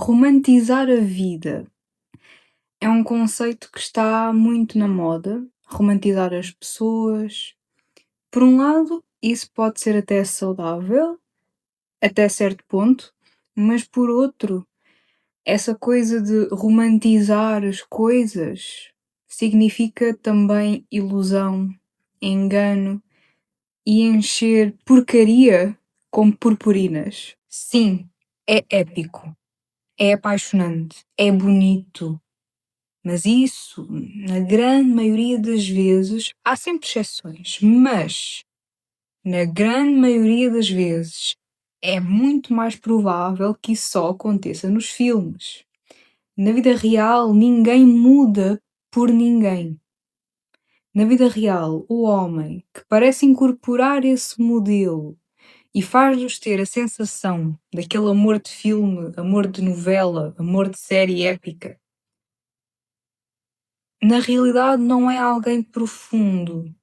Romantizar a vida é um conceito que está muito na moda, romantizar as pessoas. Por um lado, isso pode ser até saudável, até certo ponto, mas por outro, essa coisa de romantizar as coisas significa também ilusão, engano e encher porcaria com purpurinas. Sim, é épico, é apaixonante, é bonito. Mas isso, na grande maioria das vezes, há sempre exceções, mas na grande maioria das vezes é muito mais provável que isso só aconteça nos filmes. Na vida real, ninguém muda por ninguém. Na vida real, o homem que parece incorporar esse modelo e faz-nos ter a sensação daquele amor de filme, amor de novela, amor de série épica, na realidade não é alguém profundo,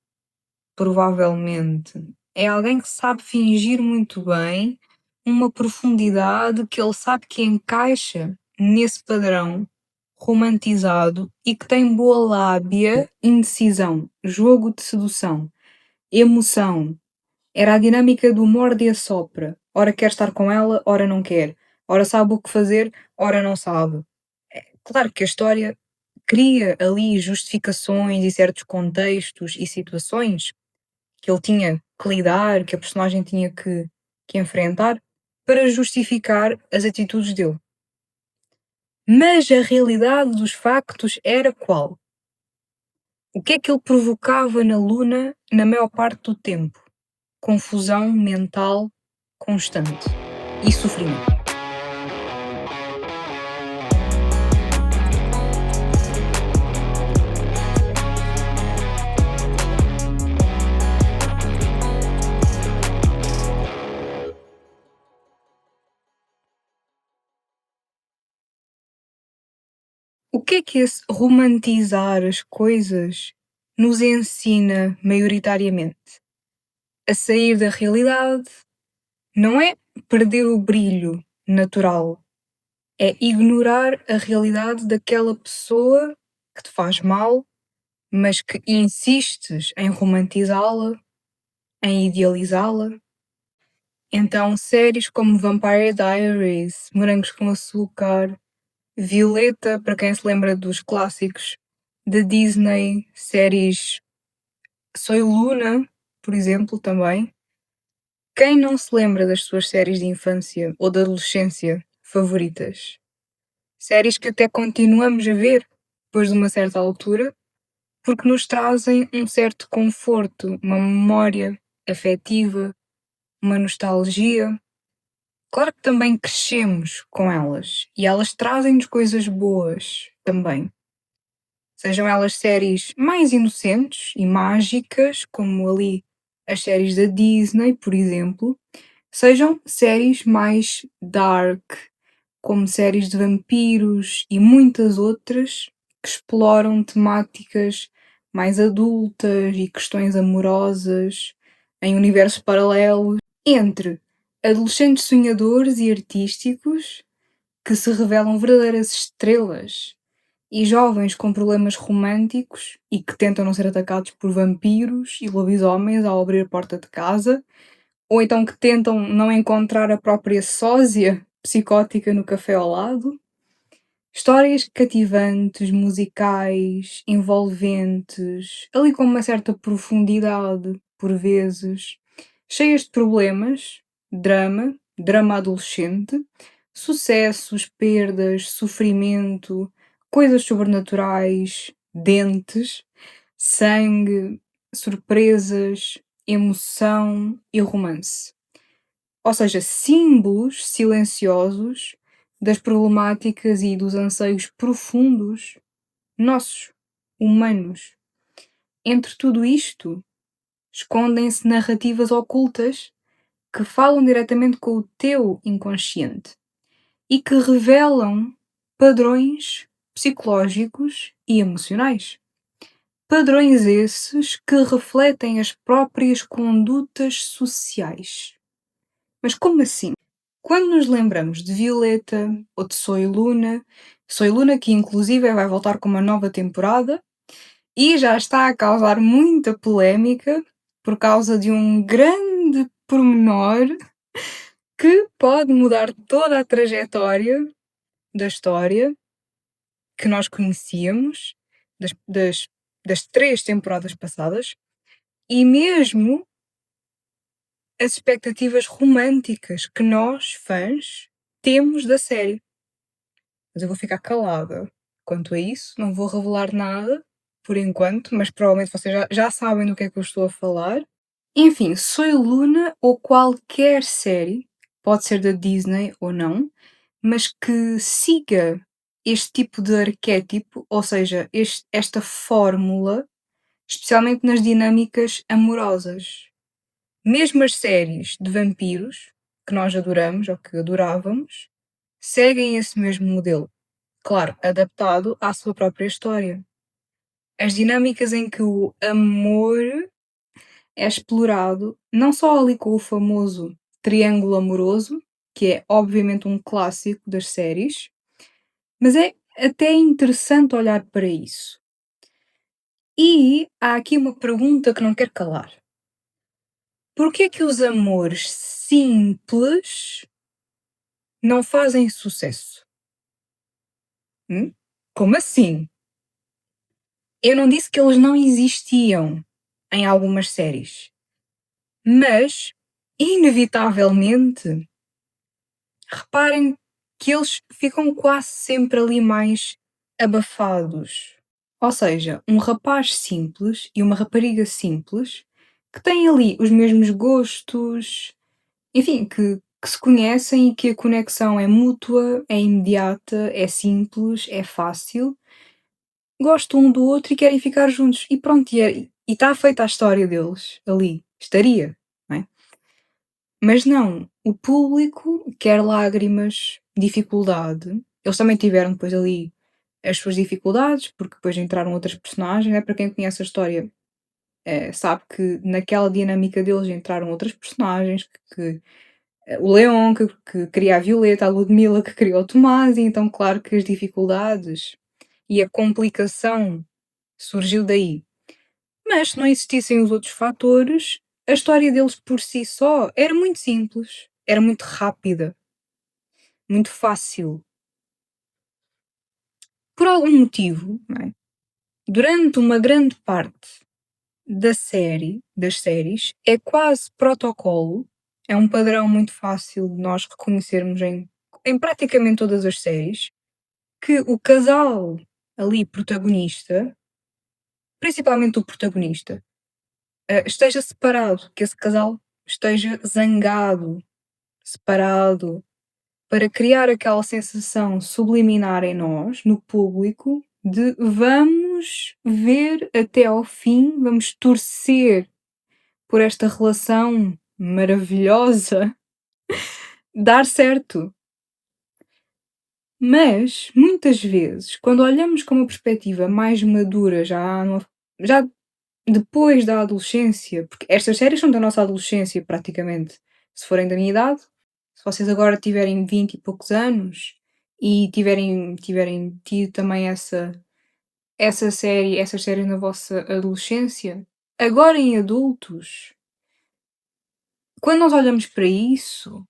provavelmente. É alguém que sabe fingir muito bem uma profundidade que ele sabe que encaixa nesse padrão romantizado e que tem boa lábia, indecisão, jogo de sedução, emoção. Era a dinâmica do morde e assopra. Ora quer estar com ela, ora não quer. Ora sabe o que fazer, ora não sabe. Claro que a história cria ali justificações e certos contextos e situações que ele tinha que lidar, que a personagem tinha que enfrentar, para justificar as atitudes dele. Mas a realidade dos factos era qual? O que é que ele provocava na Luna na maior parte do tempo? Confusão mental constante e sofrimento. O que é que esse romantizar as coisas nos ensina maioritariamente? A sair da realidade, não é perder o brilho natural, é ignorar a realidade daquela pessoa que te faz mal, mas que insistes em romantizá-la, em idealizá-la. Então, séries como Vampire Diaries, Morangos com Açúcar, Violeta, para quem se lembra dos clássicos da Disney, séries Soy Luna, por exemplo, também. Quem não se lembra das suas séries de infância ou de adolescência favoritas? Séries que até continuamos a ver depois de uma certa altura, porque nos trazem um certo conforto, uma memória afetiva, uma nostalgia. Claro que também crescemos com elas e elas trazem-nos coisas boas também. Sejam elas séries mais inocentes e mágicas, como ali as séries da Disney, por exemplo, sejam séries mais dark, como séries de vampiros e muitas outras que exploram temáticas mais adultas e questões amorosas em universos paralelos entre adolescentes sonhadores e artísticos que se revelam verdadeiras estrelas e jovens com problemas românticos e que tentam não ser atacados por vampiros e lobisomens ao abrir a porta de casa, ou então que tentam não encontrar a própria sósia psicótica no café ao lado. Histórias cativantes, musicais, envolventes, ali com uma certa profundidade, por vezes, cheias de problemas, drama adolescente, sucessos, perdas, sofrimento, coisas sobrenaturais, dentes, sangue, surpresas, emoção e romance. Ou seja, símbolos silenciosos das problemáticas e dos anseios profundos nossos, humanos. Entre tudo isto, escondem-se narrativas ocultas que falam diretamente com o teu inconsciente e que revelam padrões psicológicos e emocionais. Padrões esses que refletem as próprias condutas sociais. Mas como assim? Quando nos lembramos de Violeta ou de Soy Luna que inclusive vai voltar com uma nova temporada e já está a causar muita polémica por causa de um grande pormenor que pode mudar toda a trajetória da história que nós conhecíamos das 3 temporadas passadas e mesmo as expectativas românticas que nós, fãs, temos da série. Mas eu vou ficar calada quanto a isso, não vou revelar nada por enquanto, mas provavelmente vocês já sabem do que é que eu estou a falar. Enfim, Soy Luna ou qualquer série, pode ser da Disney ou não, mas que siga este tipo de arquétipo, ou seja, esta fórmula, especialmente nas dinâmicas amorosas. Mesmo as séries de vampiros, que nós adoramos ou que adorávamos, seguem esse mesmo modelo. Claro, adaptado à sua própria história. As dinâmicas em que o amor é explorado, não só ali com o famoso triângulo amoroso, que é obviamente um clássico das séries, mas é até interessante olhar para isso. E há aqui uma pergunta que não quero calar. Porquê que os amores simples não fazem sucesso? Como assim? Eu não disse que eles não existiam em algumas séries, mas inevitavelmente, reparem que eles ficam quase sempre ali mais abafados. Ou seja, um rapaz simples e uma rapariga simples que têm ali os mesmos gostos, enfim, que se conhecem e que a conexão é mútua, é imediata, é simples, é fácil, gostam um do outro e querem ficar juntos. E pronto, e está feita a história deles ali. Estaria, não é? Mas não, o público quer lágrimas, dificuldade. Eles também tiveram depois ali as suas dificuldades, porque depois entraram outras personagens, né? Para quem conhece a história, sabe que naquela dinâmica deles entraram outras personagens, o Leon que cria a Violeta, a Ludmilla que criou o Tomás, e então claro que as dificuldades e a complicação surgiu daí. Mas se não existissem os outros fatores, a história deles por si só era muito simples, era muito rápida, muito fácil. Por algum motivo, não é? Durante uma grande parte das séries, é quase protocolo, é um padrão muito fácil de nós reconhecermos em praticamente todas as séries, que o casal ali protagonista, principalmente o protagonista, esteja separado, que esse casal esteja zangado, separado, para criar aquela sensação subliminar em nós, no público, de vamos ver até ao fim, vamos torcer por esta relação maravilhosa dar certo. Mas, muitas vezes, quando olhamos com uma perspectiva mais madura, já depois da adolescência, porque estas séries são da nossa adolescência praticamente, se forem da minha idade, se vocês agora tiverem 20 e poucos anos e tiverem tido também essas séries na vossa adolescência, agora em adultos, quando nós olhamos para isso,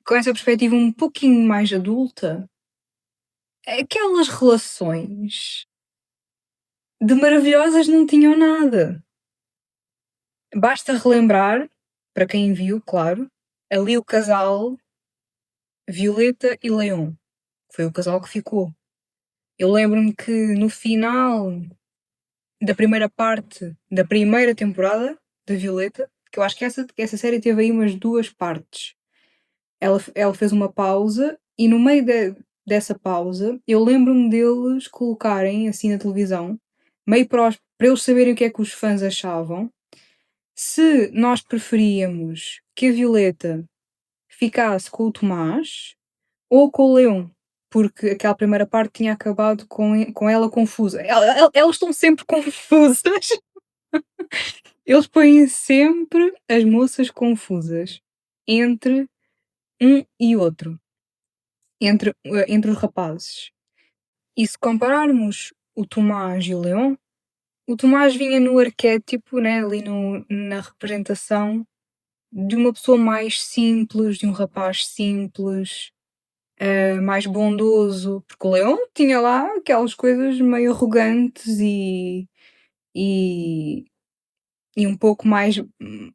com essa perspectiva um pouquinho mais adulta, aquelas relações de maravilhosas não tinham nada. Basta relembrar, para quem viu, claro, ali o casal Violeta e Leon, foi o casal que ficou. Eu lembro-me que no final da primeira parte da primeira temporada da Violeta, que eu acho que essa série teve aí umas 2 partes. Ela fez uma pausa e no meio dessa pausa, eu lembro-me deles colocarem assim na televisão, meio para eles saberem o que é que os fãs achavam, se nós preferíamos que a Violeta ficasse com o Tomás ou com o Leon, porque aquela primeira parte tinha acabado com ela confusa. Elas estão sempre confusas. Eles põem sempre as moças confusas entre um e outro, entre os rapazes. E se compararmos o Tomás e o Leão, o Tomás vinha no arquétipo, né, ali na representação de uma pessoa mais simples, de um rapaz simples, mais bondoso, porque o Leão tinha lá aquelas coisas meio arrogantes e, e um pouco mais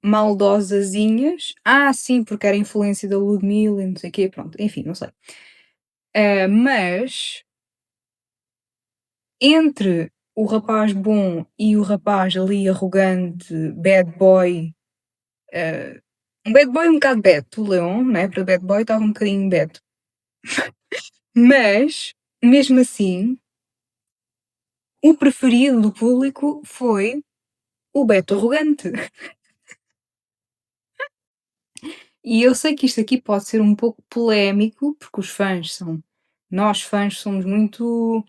maldosazinhas. Ah, sim, porque era influência da Ludmilla e não sei o quê, pronto, enfim, não sei. Mas entre o rapaz bom e o rapaz ali arrogante, bad boy, eh, um bad boy um bocado bad, o Leão, né? Para bad boy estava um bocadinho bad. Mas, mesmo assim, o preferido do público foi o Beto Arrogante. E eu sei que isto aqui pode ser um pouco polémico, porque os fãs são. Nós, fãs, somos muito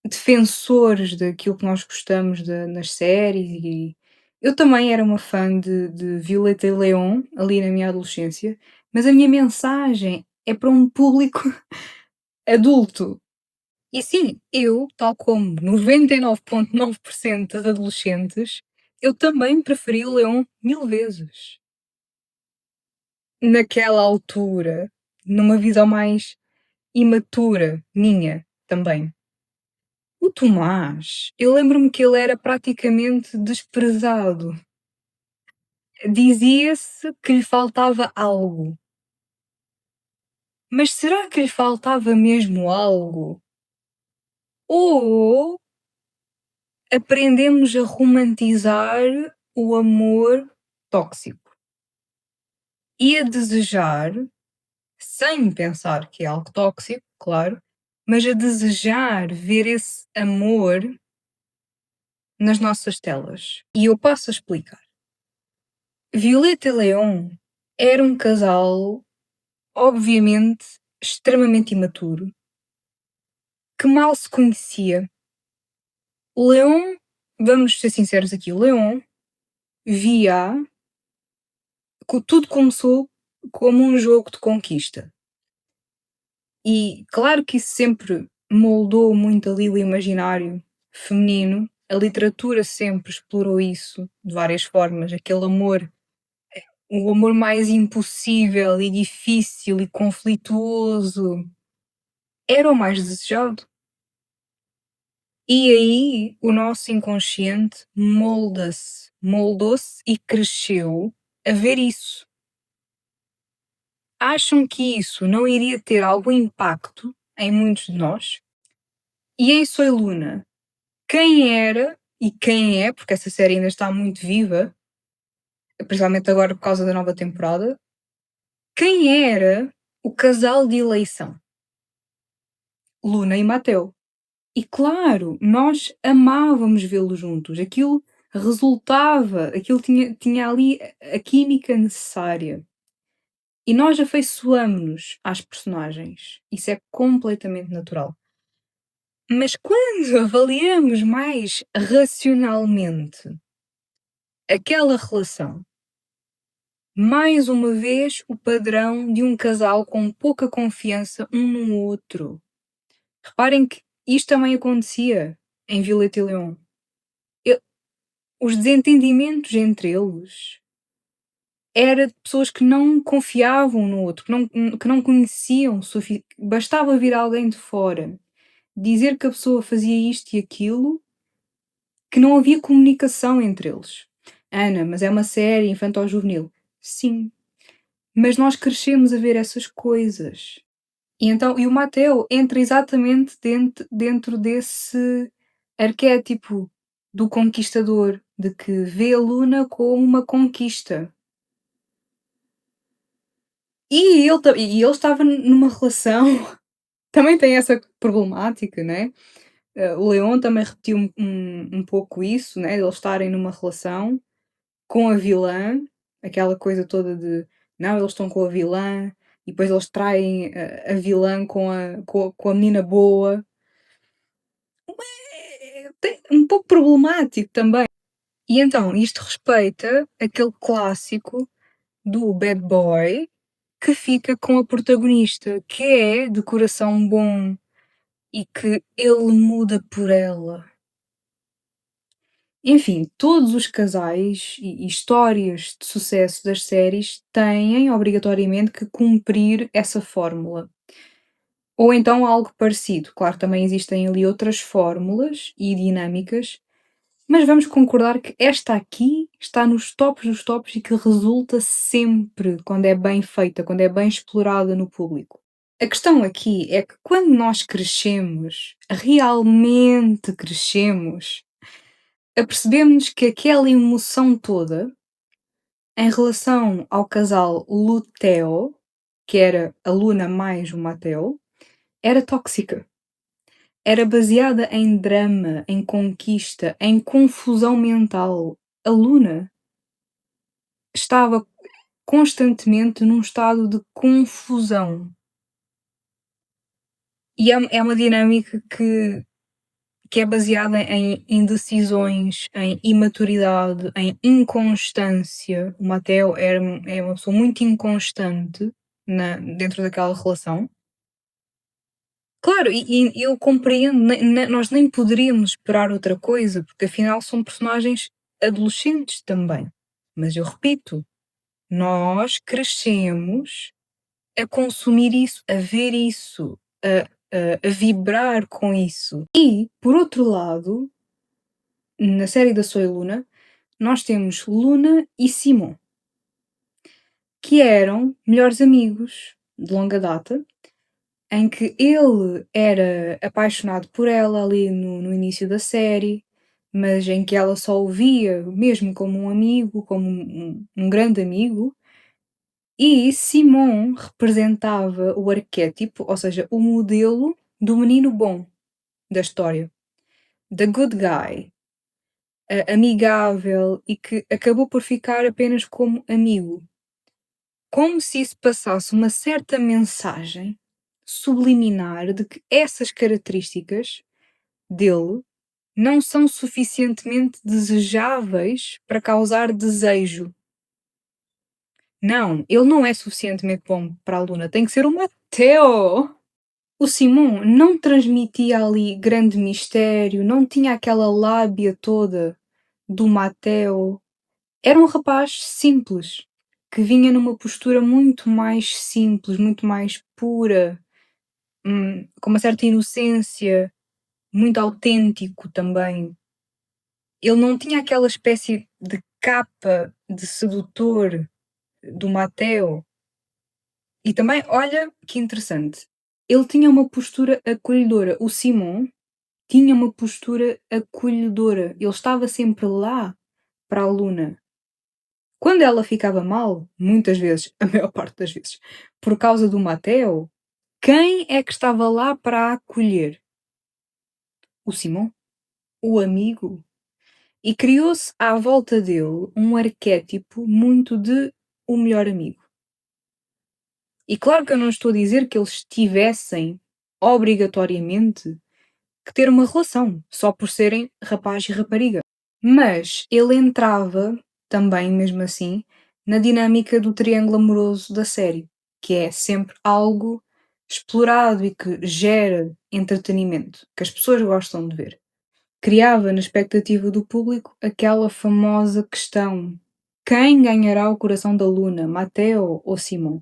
defensores daquilo que nós gostamos nas séries e eu também era uma fã de Violeta e Leon, ali na minha adolescência, mas a minha mensagem é para um público adulto. E sim, eu, tal como 99,9% das adolescentes, eu também preferi o Leon 1000 vezes. Naquela altura, numa visão mais imatura minha também. O Tomás, eu lembro-me que ele era praticamente desprezado. Dizia-se que lhe faltava algo. Mas será que lhe faltava mesmo algo? Ou aprendemos a romantizar o amor tóxico e a desejar, sem pensar que é algo tóxico, claro, mas a desejar ver esse amor nas nossas telas. E eu passo a explicar. Violeta e Leon era um casal, obviamente, extremamente imaturo, que mal se conhecia. O Leon, vamos ser sinceros aqui, o Leon via tudo começou como um jogo de conquista. E claro que isso sempre moldou muito ali o imaginário feminino. A literatura sempre explorou isso de várias formas, aquele amor, o amor mais impossível e difícil e conflituoso, era o mais desejado. E aí o nosso inconsciente moldou-se e cresceu a ver isso. Acham que isso não iria ter algum impacto em muitos de nós? E em Soy Luna, quem era e quem é, porque essa série ainda está muito viva, principalmente agora por causa da nova temporada, quem era o casal de eleição? Luna e Mateo. E claro, nós amávamos vê-los juntos, aquilo resultava, aquilo tinha ali a química necessária. E nós afeiçoamo-nos às personagens. Isso é completamente natural. Mas quando avaliamos mais racionalmente aquela relação, mais uma vez o padrão de um casal com pouca confiança um no outro. Reparem que isto também acontecia em Violeta e Leon. Eu- os desentendimentos entre eles era de pessoas que não confiavam um no outro, que não conheciam, bastava vir alguém de fora dizer que a pessoa fazia isto e aquilo, que não havia comunicação entre eles. Ana, mas é uma série infantil-juvenil. Sim, mas nós crescemos a ver essas coisas. E o Mateo entra exatamente dentro desse arquétipo do conquistador, de que vê a Luna como uma conquista. E ele estava numa relação, também tem essa problemática, né? O Leon também repetiu um pouco isso, né? Eles estarem numa relação com a vilã, aquela coisa toda de não, eles estão com a vilã e depois eles traem a vilã com a menina boa. Um pouco problemático também. E então, isto respeita aquele clássico do bad boy que fica com a protagonista, que é de coração bom e que ele muda por ela. Enfim, todos os casais e histórias de sucesso das séries têm obrigatoriamente que cumprir essa fórmula. Ou então algo parecido. Claro, também existem ali outras fórmulas e dinâmicas, mas vamos concordar que esta aqui está nos tops dos tops e que resulta sempre quando é bem feita, quando é bem explorada no público. A questão aqui é que quando nós crescemos, realmente crescemos, apercebemos que aquela emoção toda, em relação ao casal Lu-Theo, que era a Luna mais o Mateo, era tóxica. Era baseada em drama, em conquista, em confusão mental. A Luna estava constantemente num estado de confusão. E é uma dinâmica que é baseada em indecisões, em imaturidade, em inconstância. O Mateo é uma pessoa muito inconstante dentro daquela relação. Claro, e eu compreendo, nós nem poderíamos esperar outra coisa, porque afinal são personagens adolescentes também. Mas eu repito, nós crescemos a consumir isso, a ver isso, a vibrar com isso. E, por outro lado, na série da Soy Luna, nós temos Luna e Simon, que eram melhores amigos de longa data, em que ele era apaixonado por ela ali no início da série, mas em que ela só o via mesmo como um amigo, como um grande amigo, e Simon representava o arquétipo, ou seja, o modelo do menino bom da história. The good guy, amigável e que acabou por ficar apenas como amigo. Como se isso passasse uma certa mensagem subliminar de que essas características dele não são suficientemente desejáveis para causar desejo. Não, ele não é suficientemente bom para a Luna, tem que ser o Mateo. O Simon não transmitia ali grande mistério, não tinha aquela lábia toda do Mateo. Era um rapaz simples, que vinha numa postura muito mais simples, muito mais pura, com uma certa inocência, muito autêntico também. Ele não tinha aquela espécie de capa de sedutor do Mateo. E também, olha que interessante, ele tinha uma postura acolhedora. O Simon tinha uma postura acolhedora. Ele estava sempre lá para a Luna. Quando ela ficava mal, muitas vezes, a maior parte das vezes, por causa do Mateo, quem é que estava lá para a acolher? O Simon, o amigo. E criou-se à volta dele um arquétipo muito de o melhor amigo. E claro que eu não estou a dizer que eles tivessem obrigatoriamente que ter uma relação, só por serem rapaz e rapariga. Mas ele entrava também, mesmo assim, na dinâmica do triângulo amoroso da série, que é sempre algo explorado e que gera entretenimento, que as pessoas gostam de ver. Criava na expectativa do público aquela famosa questão: quem ganhará o coração da Luna, Mateo ou Simon?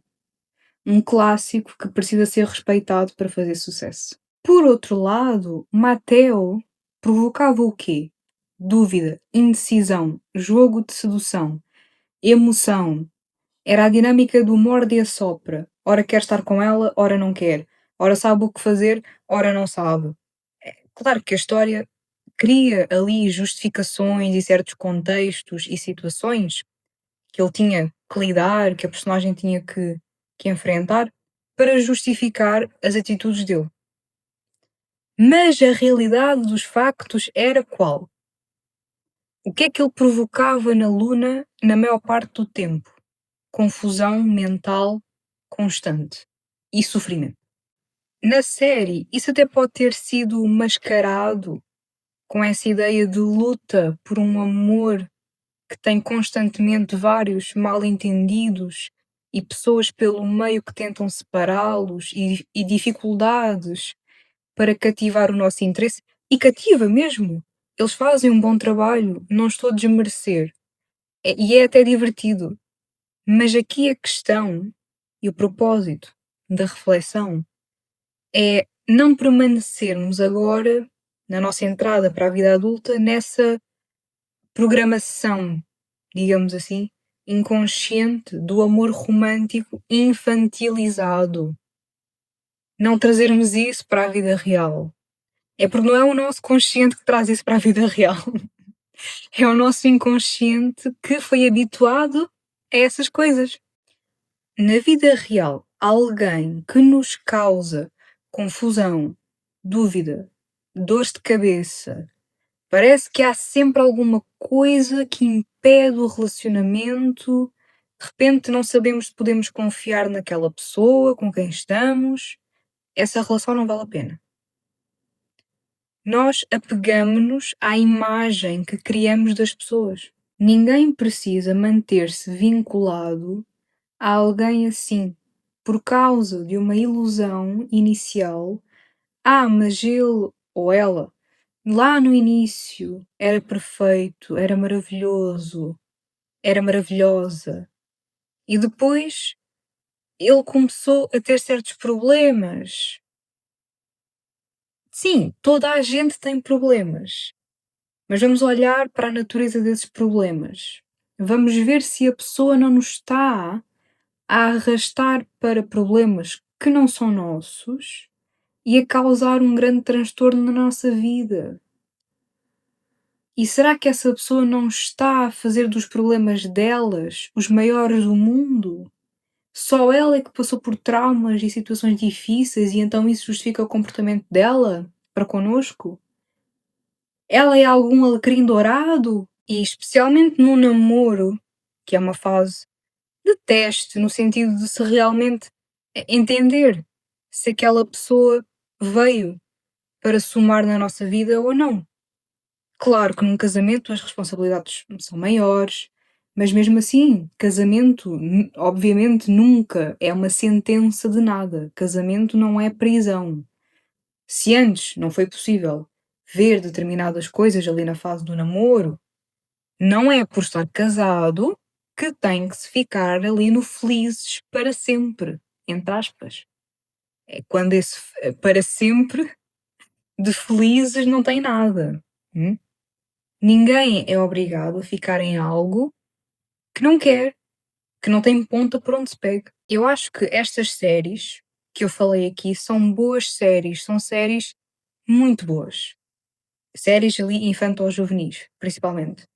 Um clássico que precisa ser respeitado para fazer sucesso. Por outro lado, Mateo provocava o quê? Dúvida, indecisão, jogo de sedução, emoção. Era a dinâmica do morde e assopra. Ora quer estar com ela, ora não quer. Ora sabe o que fazer, ora não sabe. Claro que a história cria ali justificações e certos contextos e situações que ele tinha que lidar, que a personagem tinha que enfrentar, para justificar as atitudes dele. Mas a realidade dos factos era qual? O que é que ele provocava na Luna na maior parte do tempo? Confusão mental constante e sofrimento. Na série, isso até pode ter sido mascarado com essa ideia de luta por um amor que tem constantemente vários mal-entendidos e pessoas pelo meio que tentam separá-los e dificuldades para cativar o nosso interesse e cativa mesmo. Eles fazem um bom trabalho, não estou a desmerecer. E é até divertido. Mas aqui a questão e o propósito da reflexão é não permanecermos agora, na nossa entrada para a vida adulta, nessa programação, digamos assim, inconsciente do amor romântico infantilizado. Não trazermos isso para a vida real. É porque não é o nosso consciente que traz isso para a vida real. É o nosso inconsciente que foi habituado a essas coisas. Na vida real, alguém que nos causa confusão, dúvida, dores de cabeça, parece que há sempre alguma coisa que impede o relacionamento. De repente não sabemos se podemos confiar naquela pessoa com quem estamos. Essa relação não vale a pena. Nós apegamo-nos à imagem que criamos das pessoas. Ninguém precisa manter-se vinculado a alguém assim, por causa de uma ilusão inicial. Ah, mas ele ou ela, lá no início, era perfeito, era maravilhoso, era maravilhosa. E depois ele começou a ter certos problemas. Sim, toda a gente tem problemas, mas vamos olhar para a natureza desses problemas. Vamos ver se a pessoa não nos está a arrastar para problemas que não são nossos e a causar um grande transtorno na nossa vida. E será que essa pessoa não está a fazer dos problemas delas os maiores do mundo? Só ela é que passou por traumas e situações difíceis e então isso justifica o comportamento dela para connosco? Ela é algum alecrim dourado? E especialmente no namoro, que é uma fase de teste, no sentido de se realmente entender se aquela pessoa veio para somar na nossa vida ou não. Claro que num casamento as responsabilidades são maiores, mas mesmo assim, casamento, obviamente, nunca é uma sentença de nada. Casamento não é prisão. Se antes não foi possível ver determinadas coisas ali na fase do namoro, não é por estar casado que tem que se ficar ali no felizes para sempre, entre aspas. É quando esse para sempre de felizes não tem nada. Hum? Ninguém é obrigado a ficar em algo que não quer, que não tem ponta por onde se pega. Eu acho que estas séries que eu falei aqui são boas séries, são séries muito boas. Séries ali infanto-juvenis, principalmente.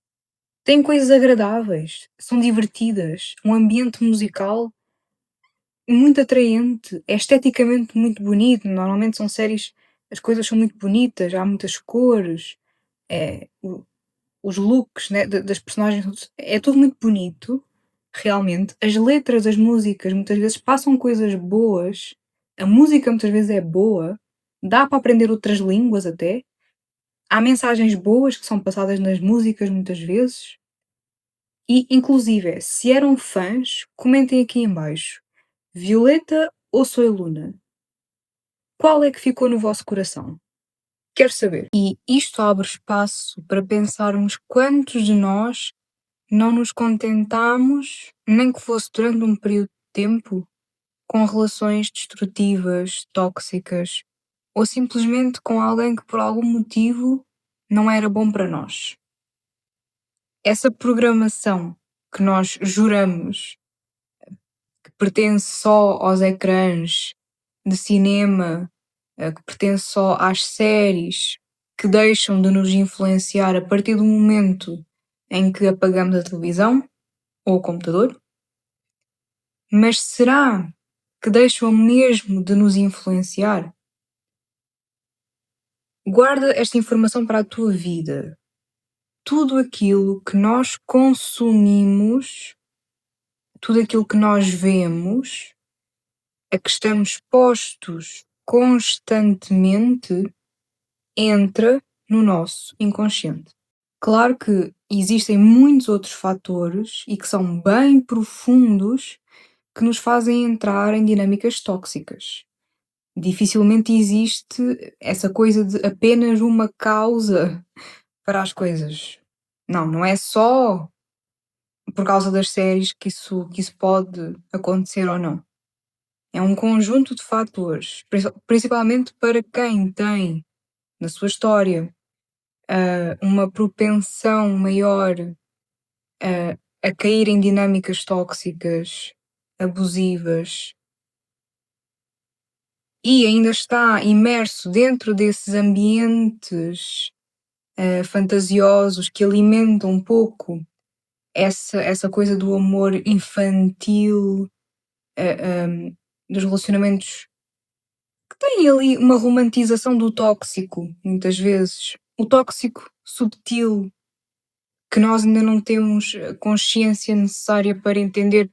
Têm coisas agradáveis, são divertidas, um ambiente musical muito atraente, é esteticamente muito bonito. Normalmente são séries, as coisas são muito bonitas, há muitas cores, é, os looks, né, das personagens, é tudo muito bonito, realmente. As letras das músicas muitas vezes passam coisas boas, a música muitas vezes é boa, dá para aprender outras línguas até. Há mensagens boas que são passadas nas músicas muitas vezes. E, inclusive, se eram fãs, comentem aqui em baixo. Violeta ou Soy Luna? Qual é que ficou no vosso coração? Quero saber. E isto abre espaço para pensarmos quantos de nós não nos contentamos, nem que fosse durante um período de tempo, com relações destrutivas, tóxicas, ou simplesmente com alguém que por algum motivo não era bom para nós. Essa programação que nós juramos que pertence só aos ecrãs de cinema, que pertence só às séries, que deixam de nos influenciar a partir do momento em que apagamos a televisão ou o computador. Mas será que deixam mesmo de nos influenciar? Guarda esta informação para a tua vida. Tudo aquilo que nós consumimos, tudo aquilo que nós vemos, a que estamos expostos constantemente, entra no nosso inconsciente. Claro que existem muitos outros fatores e que são bem profundos que nos fazem entrar em dinâmicas tóxicas. Dificilmente existe essa coisa de apenas uma causa para as coisas. Não, não é só por causa das séries que isso pode acontecer ou não. É um conjunto de fatores, principalmente para quem tem na sua história uma propensão maior a cair em dinâmicas tóxicas, abusivas, e ainda está imerso dentro desses ambientes fantasiosos que alimentam um pouco essa coisa do amor infantil, dos relacionamentos que têm ali uma romantização do tóxico, muitas vezes. O tóxico subtil, que nós ainda não temos a consciência necessária para entender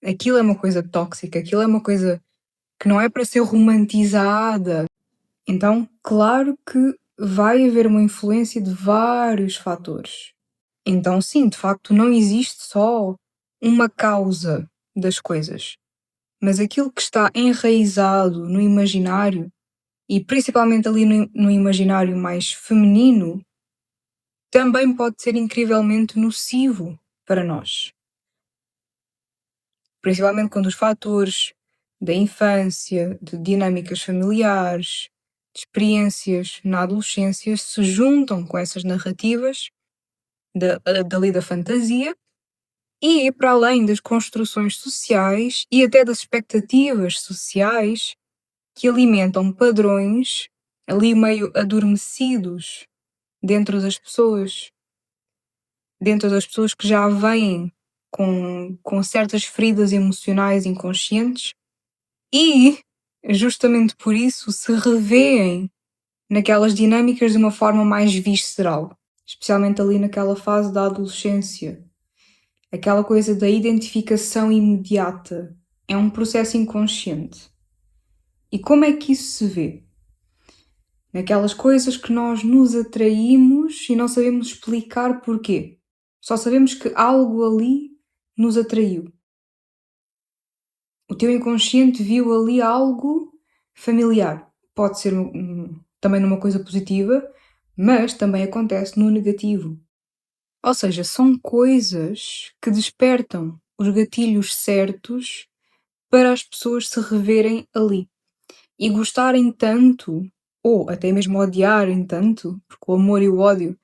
aquilo é uma coisa tóxica, aquilo é uma coisa que não é para ser romantizada. Então, claro que vai haver uma influência de vários fatores. Então, sim, de facto, não existe só uma causa das coisas, mas aquilo que está enraizado no imaginário, e principalmente ali no imaginário mais feminino, também pode ser incrivelmente nocivo para nós. Principalmente quando os fatores da infância, de dinâmicas familiares, de experiências na adolescência se juntam com essas narrativas dali da fantasia e para além das construções sociais e até das expectativas sociais que alimentam padrões ali meio adormecidos dentro das pessoas, dentro das pessoas que já vêm com certas feridas emocionais inconscientes e, justamente por isso, se revêem naquelas dinâmicas de uma forma mais visceral, especialmente ali naquela fase da adolescência. Aquela coisa da identificação imediata. É um processo inconsciente. E como é que isso se vê? Naquelas coisas que nós nos atraímos e não sabemos explicar porquê. Só sabemos que algo ali nos atraiu. O teu inconsciente viu ali algo familiar. Pode ser também numa coisa positiva, mas também acontece no negativo. Ou seja, são coisas que despertam os gatilhos certos para as pessoas se reverem ali e gostarem tanto, ou até mesmo odiarem tanto, porque o amor e o ódio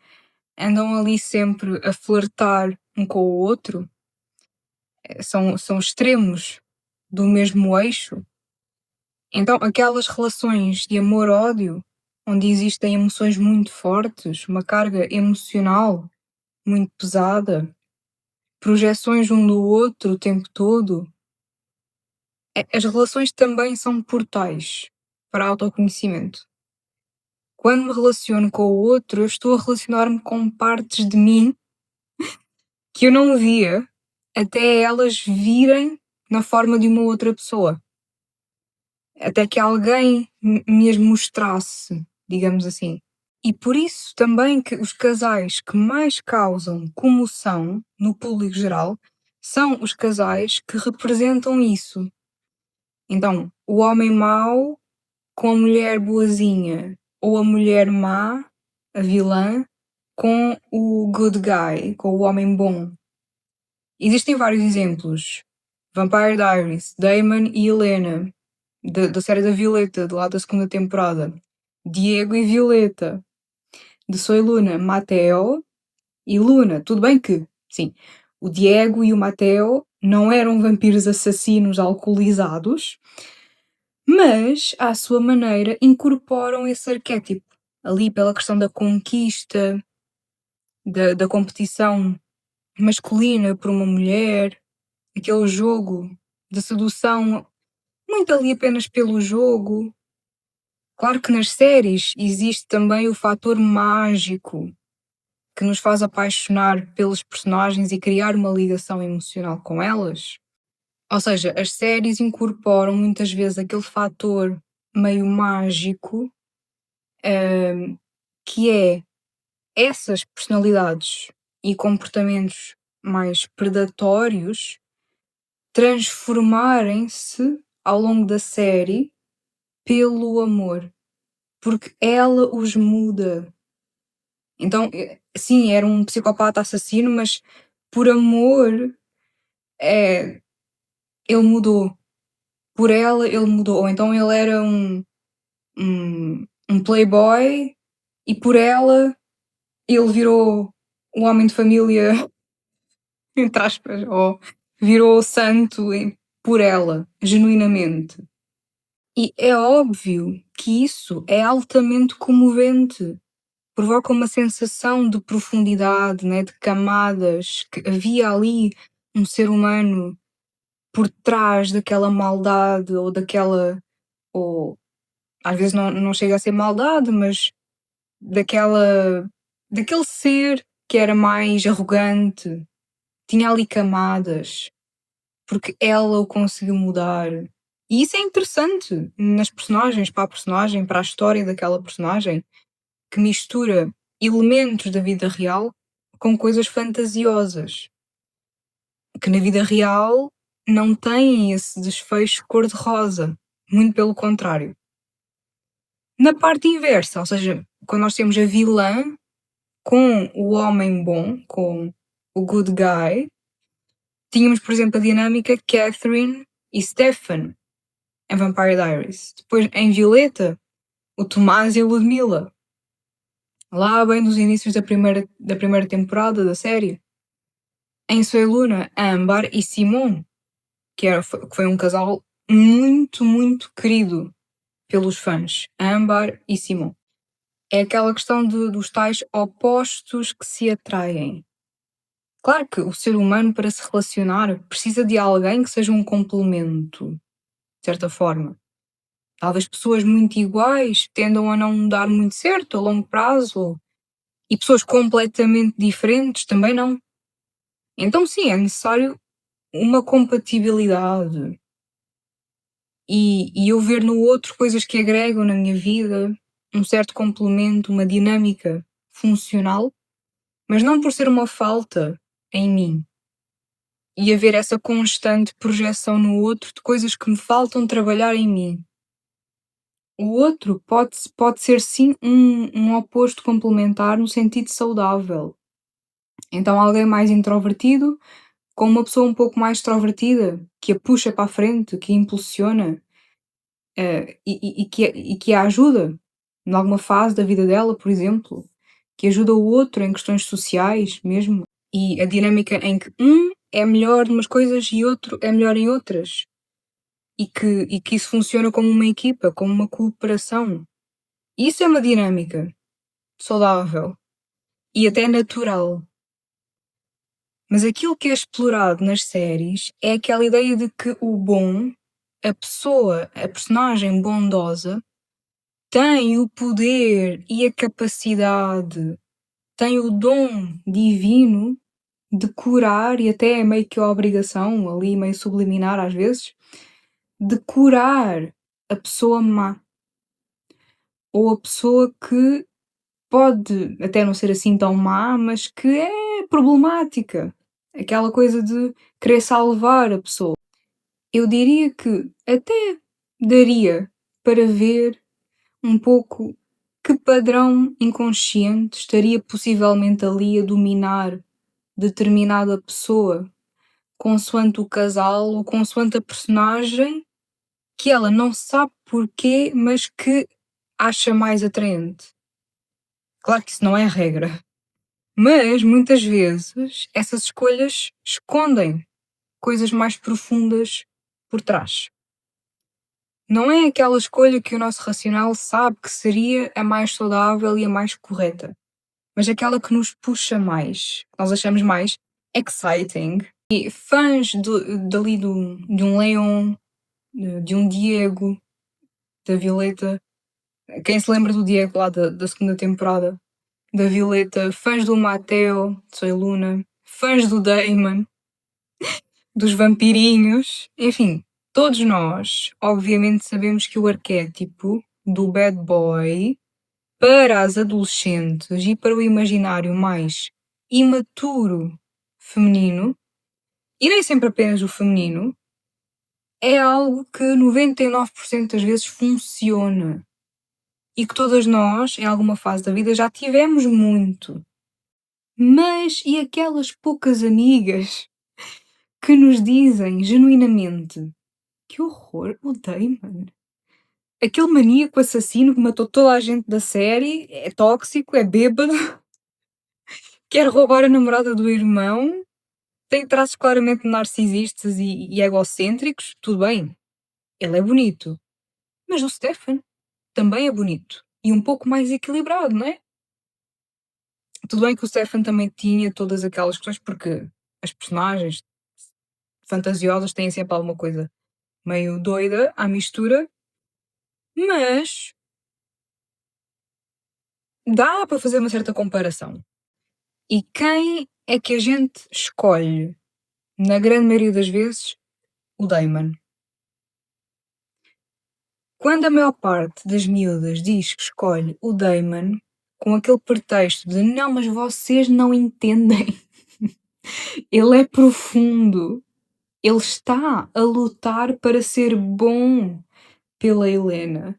andam ali sempre a flertar um com o outro, são extremos do mesmo eixo. Então, aquelas relações de amor-ódio, onde existem emoções muito fortes, uma carga emocional muito pesada, projeções um do outro o tempo todo, as relações também são portais para autoconhecimento. Quando me relaciono com o outro, eu estou a relacionar-me com partes de mim que eu não via até elas virem na forma de uma outra pessoa. Até que alguém me as mostrasse, digamos assim. E por isso também que os casais que mais causam comoção no público geral são os casais que representam isso. Então, o homem mau com a mulher boazinha, ou a mulher má, a vilã, com o good guy, com o homem bom. Existem vários exemplos. Vampire Diaries, Damon e Helena, da série da Violeta, de lá da segunda temporada. Diego e Violeta, de Soy Luna, Mateo e Luna. Tudo bem que, sim, o Diego e o Mateo não eram vampiros assassinos alcoolizados, mas, à sua maneira, incorporam esse arquétipo ali pela questão da conquista, da competição masculina por uma mulher, aquele jogo de sedução, muito ali apenas pelo jogo. Claro que nas séries existe também o fator mágico que nos faz apaixonar pelos personagens e criar uma ligação emocional com elas. Ou seja, as séries incorporam muitas vezes aquele fator meio mágico, que é essas personalidades e comportamentos mais predatórios transformarem-se ao longo da série pelo amor, porque ela os muda. Então, sim, era um psicopata assassino, mas por amor, ele mudou. Por ela, ele mudou. Ou então ele era um playboy e por ela ele virou um homem de família, entre aspas, ou virou santo por ela, genuinamente. E é óbvio que isso é altamente comovente. Provoca uma sensação de profundidade, né, de camadas, que havia ali um ser humano por trás daquela maldade ou daquela, ou às vezes não chega a ser maldade, mas daquele ser que era mais arrogante, tinha ali camadas, porque ela o conseguiu mudar. E isso é interessante nas personagens, para a personagem, para a história daquela personagem, que mistura elementos da vida real com coisas fantasiosas, que na vida real não têm esse desfecho cor-de-rosa, muito pelo contrário. Na parte inversa, ou seja, quando nós temos a vilã com o homem bom, com o good guy, tínhamos, por exemplo, a dinâmica Catherine e Stefan em Vampire Diaries. Depois, em Violeta, o Tomás e a Ludmilla. Lá bem nos inícios da primeira temporada da série. Em Soy Luna, Âmbar e Simon, que foi um casal muito, muito querido pelos fãs. Âmbar e Simon. É aquela questão dos tais opostos que se atraem. Claro que o ser humano, para se relacionar, precisa de alguém que seja um complemento, de certa forma. Talvez pessoas muito iguais tendam a não dar muito certo a longo prazo, e pessoas completamente diferentes também não. Então, sim, é necessário uma compatibilidade e eu ver no outro coisas que agregam na minha vida, um certo complemento, uma dinâmica funcional, mas não por ser uma falta em mim. E haver essa constante projeção no outro de coisas que me faltam trabalhar em mim. O outro pode ser sim um oposto complementar no sentido saudável. Então alguém mais introvertido com uma pessoa um pouco mais extrovertida, que a puxa para a frente, que a impulsiona, e que a ajuda em alguma fase da vida dela, por exemplo, que ajuda o outro em questões sociais mesmo, e a dinâmica em que um é melhor em umas coisas e outro é melhor em outras, e que isso funciona como uma equipa, como uma cooperação. Isso é uma dinâmica saudável e até natural. Mas aquilo que é explorado nas séries é aquela ideia de que o bom, a pessoa, a personagem bondosa, tem o poder e a capacidade, tem o dom divino de curar, e até é meio que a obrigação, ali meio subliminar às vezes, de curar a pessoa má. Ou a pessoa que pode até não ser assim tão má, mas que é problemática. Aquela coisa de querer salvar a pessoa. Eu diria que até daria para ver um pouco que padrão inconsciente estaria possivelmente ali a dominar determinada pessoa, consoante o casal ou consoante a personagem, que ela não sabe porquê, mas que acha mais atraente. Claro que isso não é a regra, mas muitas vezes essas escolhas escondem coisas mais profundas por trás. Não é aquela escolha que o nosso racional sabe que seria a mais saudável e a mais correta, mas aquela que nos puxa mais, que nós achamos mais exciting. E fãs dali de um Leon, de um Diego, da Violeta, quem se lembra do Diego lá da segunda temporada, da Violeta, fãs do Mateo, de Soy Luna, fãs do Damon, dos vampirinhos, enfim, todos nós, obviamente, sabemos que o arquétipo do bad boy para as adolescentes e para o imaginário mais imaturo feminino, e nem sempre apenas o feminino, é algo que 99% das vezes funciona e que todas nós, em alguma fase da vida, já tivemos muito. Mas e aquelas poucas amigas que nos dizem genuinamente: "Que horror, o Damon, aquele maníaco assassino que matou toda a gente da série, é tóxico, é bêbado, quer roubar a namorada do irmão, tem traços claramente narcisistas e egocêntricos, tudo bem, ele é bonito, mas o Stefan também é bonito e um pouco mais equilibrado, não é?" Tudo bem que o Stefan também tinha todas aquelas questões, porque as personagens fantasiosas têm sempre alguma coisa meio doida à mistura, mas dá para fazer uma certa comparação. E quem é que a gente escolhe? Na grande maioria das vezes, o Damon. Quando a maior parte das miúdas diz que escolhe o Damon, com aquele pretexto de não, mas vocês não entendem, ele é profundo, ele está a lutar para ser bom pela Helena.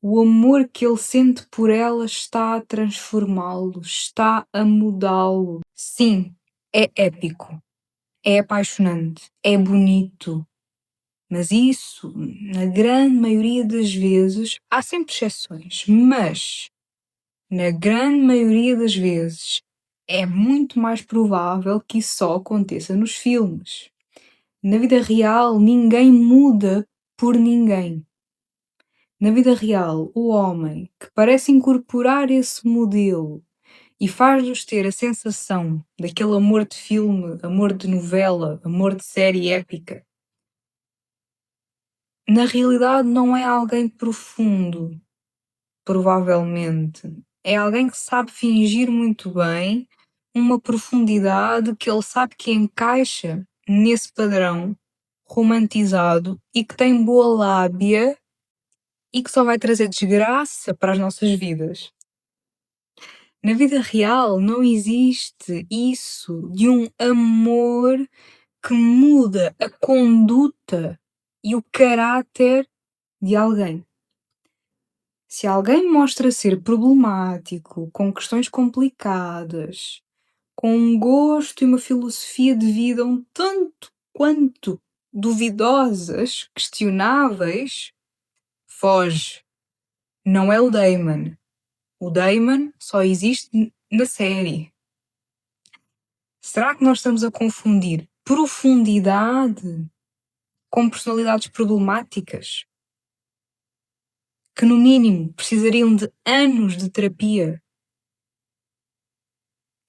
O amor que ele sente por ela está a transformá-lo, está a mudá-lo. Sim, é épico, é apaixonante, é bonito, mas isso, na grande maioria das vezes, há sempre exceções, mas na grande maioria das vezes é muito mais provável que isso só aconteça nos filmes. Na vida real, ninguém muda por ninguém. Na vida real, o homem que parece incorporar esse modelo e faz-nos ter a sensação daquele amor de filme, amor de novela, amor de série épica, na realidade não é alguém profundo, provavelmente. É alguém que sabe fingir muito bem uma profundidade que ele sabe que encaixa nesse padrão romantizado e que tem boa lábia e que só vai trazer desgraça para as nossas vidas. Na vida real não existe isso de um amor que muda a conduta e o caráter de alguém. Se alguém mostra ser problemático, com questões complicadas, com um gosto e uma filosofia de vida um tanto quanto duvidosas, questionáveis, foge. Não é o Damon. O Damon só existe na série. Será que nós estamos a confundir profundidade com personalidades problemáticas? Que, no mínimo, precisariam de anos de terapia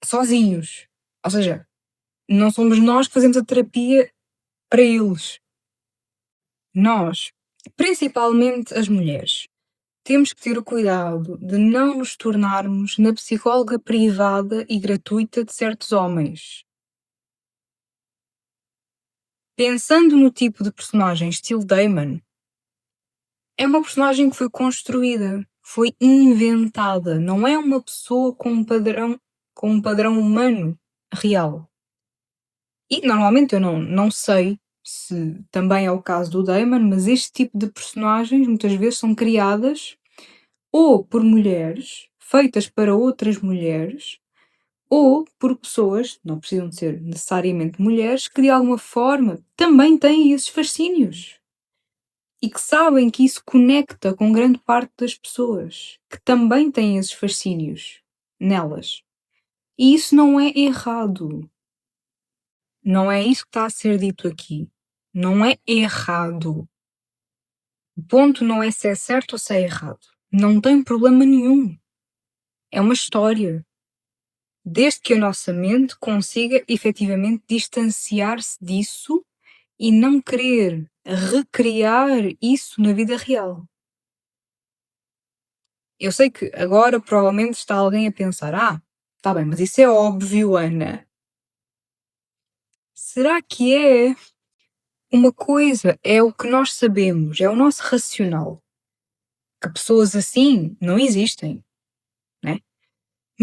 sozinhos. Ou seja, não somos nós que fazemos a terapia para eles. Nós, principalmente as mulheres, temos que ter o cuidado de não nos tornarmos na psicóloga privada e gratuita de certos homens. Pensando no tipo de personagem estilo Damon, é uma personagem que foi construída, foi inventada, não é uma pessoa com um padrão humano real. E normalmente eu não sei se também é o caso do Damon, mas este tipo de personagens muitas vezes são criadas ou por mulheres, feitas para outras mulheres, ou por pessoas, não precisam de ser necessariamente mulheres, que de alguma forma também têm esses fascínios. E que sabem que isso conecta com grande parte das pessoas, que também têm esses fascínios nelas. E isso não é errado. Não é isso que está a ser dito aqui. Não é errado. O ponto não é se é certo ou se é errado. Não tem problema nenhum. É uma história. Desde que a nossa mente consiga efetivamente distanciar-se disso e não querer recriar isso na vida real. Eu sei que agora provavelmente está alguém a pensar: "Ah, tá bem, mas isso é óbvio, Ana." Será que é? Uma coisa é o que nós sabemos, é o nosso racional, que pessoas assim não existem, né?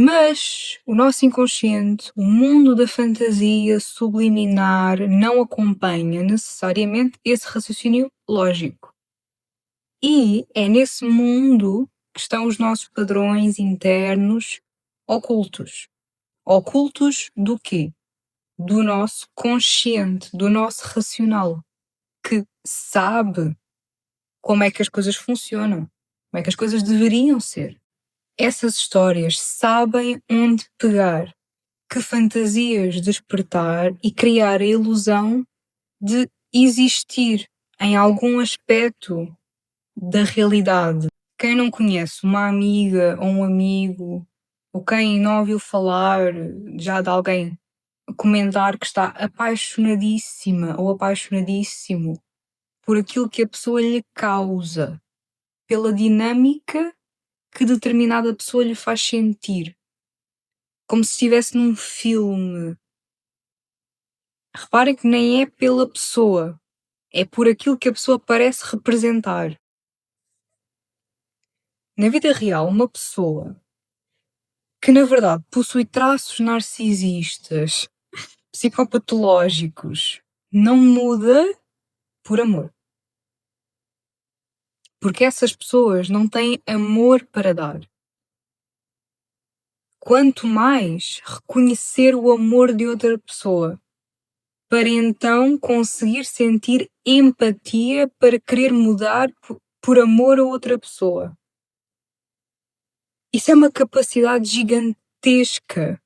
Mas o nosso inconsciente, o mundo da fantasia subliminar, não acompanha necessariamente esse raciocínio lógico. E é nesse mundo que estão os nossos padrões internos ocultos. Ocultos do quê? Do nosso consciente, do nosso racional, que sabe como é que as coisas funcionam, como é que as coisas deveriam ser. Essas histórias sabem onde pegar, que fantasias despertar e criar a ilusão de existir em algum aspecto da realidade. Quem não conhece uma amiga ou um amigo, ou quem não ouviu falar já de alguém comentar que está apaixonadíssima ou apaixonadíssimo por aquilo que a pessoa lhe causa, pela dinâmica que determinada pessoa lhe faz sentir, como se estivesse num filme. Reparem que nem é pela pessoa, é por aquilo que a pessoa parece representar. Na vida real, uma pessoa que na verdade possui traços narcisistas, psicopatológicos, não muda por amor. Porque essas pessoas não têm amor para dar. Quanto mais reconhecer o amor de outra pessoa, para então conseguir sentir empatia para querer mudar por amor a outra pessoa. Isso é uma capacidade gigantesca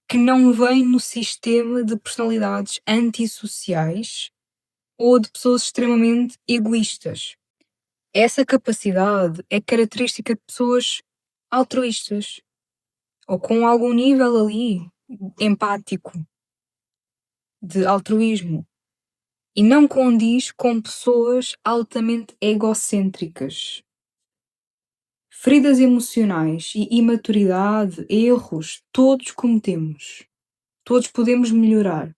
que não vem no sistema de personalidades antissociais ou de pessoas extremamente egoístas. Essa capacidade é característica de pessoas altruístas ou com algum nível ali empático de altruísmo e não condiz com pessoas altamente egocêntricas. Feridas emocionais e imaturidade, erros, todos cometemos. Todos podemos melhorar.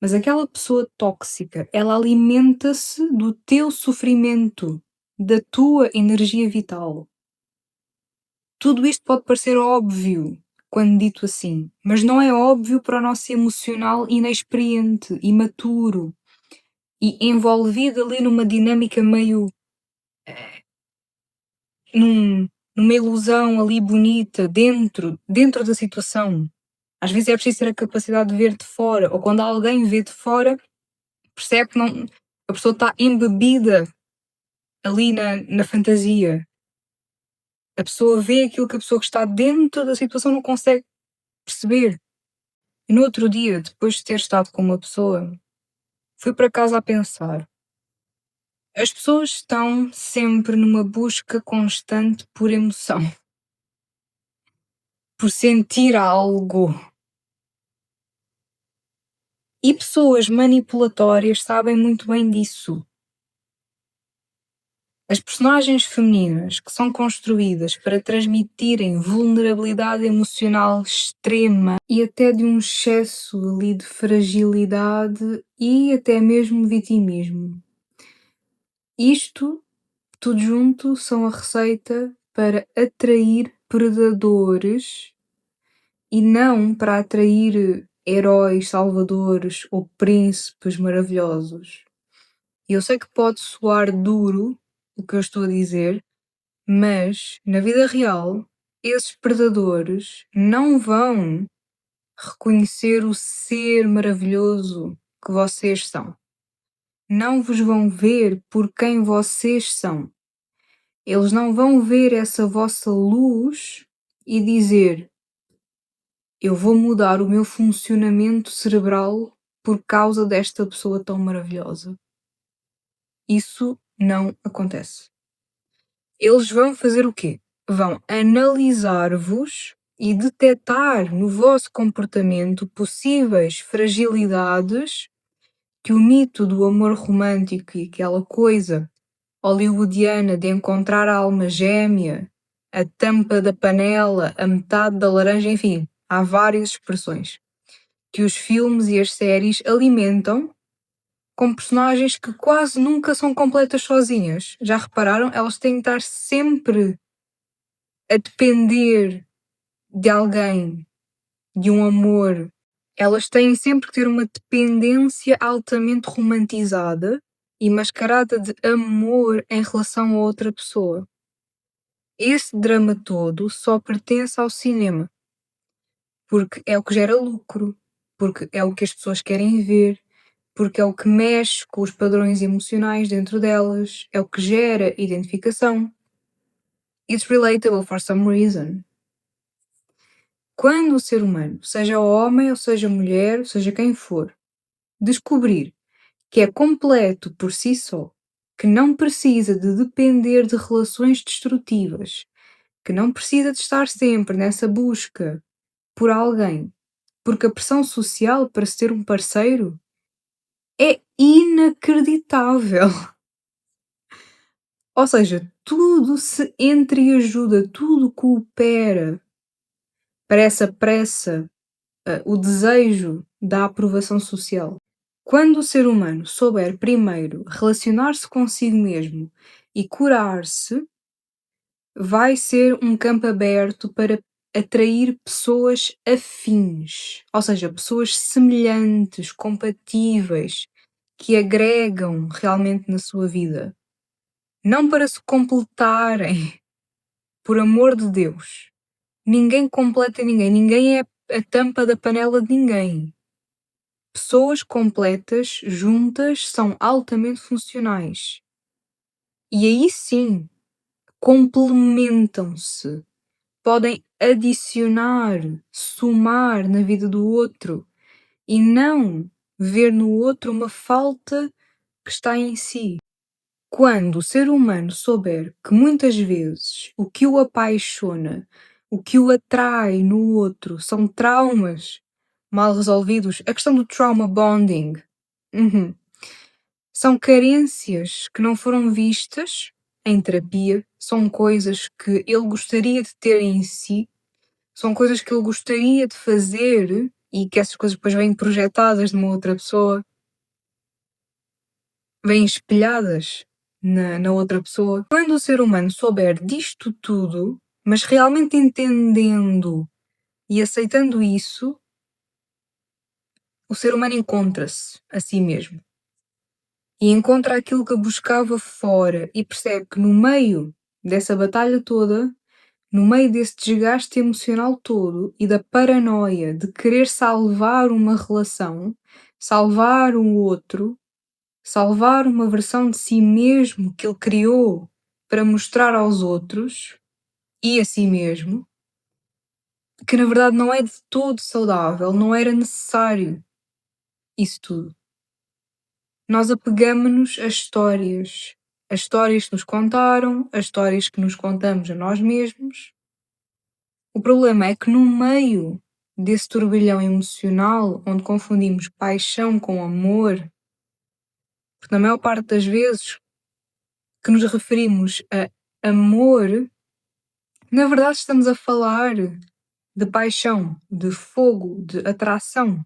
Mas aquela pessoa tóxica, ela alimenta-se do teu sofrimento, da tua energia vital. Tudo isto pode parecer óbvio quando dito assim, mas não é óbvio para o nosso emocional inexperiente, imaturo e envolvido ali numa dinâmica meio numa ilusão ali bonita dentro da situação. Às vezes é preciso ter a capacidade de ver de fora, ou quando alguém vê de fora, percebe que não, a pessoa está embebida ali na fantasia. A pessoa vê aquilo que a pessoa que está dentro da situação não consegue perceber. E no outro dia, depois de ter estado com uma pessoa, fui para casa a pensar. As pessoas estão sempre numa busca constante por emoção, por sentir algo. E pessoas manipulatórias sabem muito bem disso. As personagens femininas que são construídas para transmitirem vulnerabilidade emocional extrema e até de um excesso ali de fragilidade e até mesmo vitimismo. Isto, tudo junto, são a receita para atrair predadores e não para atrair heróis, salvadores ou príncipes maravilhosos. Eu sei que pode soar duro o que eu estou a dizer, mas na vida real, esses predadores não vão reconhecer o ser maravilhoso que vocês são. Não vos vão ver por quem vocês são. Eles não vão ver essa vossa luz e dizer: eu vou mudar o meu funcionamento cerebral por causa desta pessoa tão maravilhosa. Isso não acontece. Eles vão fazer o quê? Vão analisar-vos e detectar no vosso comportamento possíveis fragilidades que o mito do amor romântico e aquela coisa hollywoodiana de encontrar a alma gêmea, a tampa da panela, a metade da laranja, enfim, há várias expressões que os filmes e as séries alimentam com personagens que quase nunca são completas sozinhas. Já repararam? Elas têm que estar sempre a depender de alguém, de um amor, elas têm sempre que ter uma dependência altamente romantizada e mascarada de amor em relação a outra pessoa. Esse drama todo só pertence ao cinema, porque é o que gera lucro, porque é o que as pessoas querem ver, porque é o que mexe com os padrões emocionais dentro delas, é o que gera identificação. It's relatable for some reason. Quando o ser humano, seja homem ou seja mulher, ou seja quem for, descobrir que é completo por si só, que não precisa de depender de relações destrutivas, que não precisa de estar sempre nessa busca por alguém, porque a pressão social para se ter um parceiro é inacreditável. Ou seja, tudo se entreajuda, tudo coopera para essa pressa, o desejo da aprovação social. Quando o ser humano souber primeiro relacionar-se consigo mesmo e curar-se, vai ser um campo aberto para atrair pessoas afins, ou seja, pessoas semelhantes, compatíveis, que agregam realmente na sua vida. Não para se completarem, por amor de Deus. Ninguém completa ninguém, ninguém é a tampa da panela de ninguém. Pessoas completas, juntas, são altamente funcionais. E aí sim, complementam-se. Podem adicionar, somar na vida do outro e não ver no outro uma falta que está em si. Quando o ser humano souber que muitas vezes o que o apaixona, o que o atrai no outro são traumas mal resolvidos, a questão do trauma bonding, uhum, são carências que não foram vistas em terapia, são coisas que ele gostaria de ter em si, são coisas que ele gostaria de fazer e que essas coisas depois vêm projetadas numa outra pessoa, vêm espelhadas na outra pessoa. Quando o ser humano souber disto tudo, mas realmente entendendo e aceitando isso, o ser humano encontra-se a si mesmo. E encontra aquilo que buscava fora e percebe que no meio dessa batalha toda, no meio desse desgaste emocional todo e da paranoia de querer salvar uma relação, salvar um outro, salvar uma versão de si mesmo que ele criou para mostrar aos outros e a si mesmo, que na verdade não é de todo saudável, não era necessário isso tudo. Nós apegamo-nos a histórias que nos contaram, a histórias que nos contamos a nós mesmos. O problema é que no meio desse turbilhão emocional, onde confundimos paixão com amor, porque na maior parte das vezes que nos referimos a amor, na verdade estamos a falar de paixão, de fogo, de atração.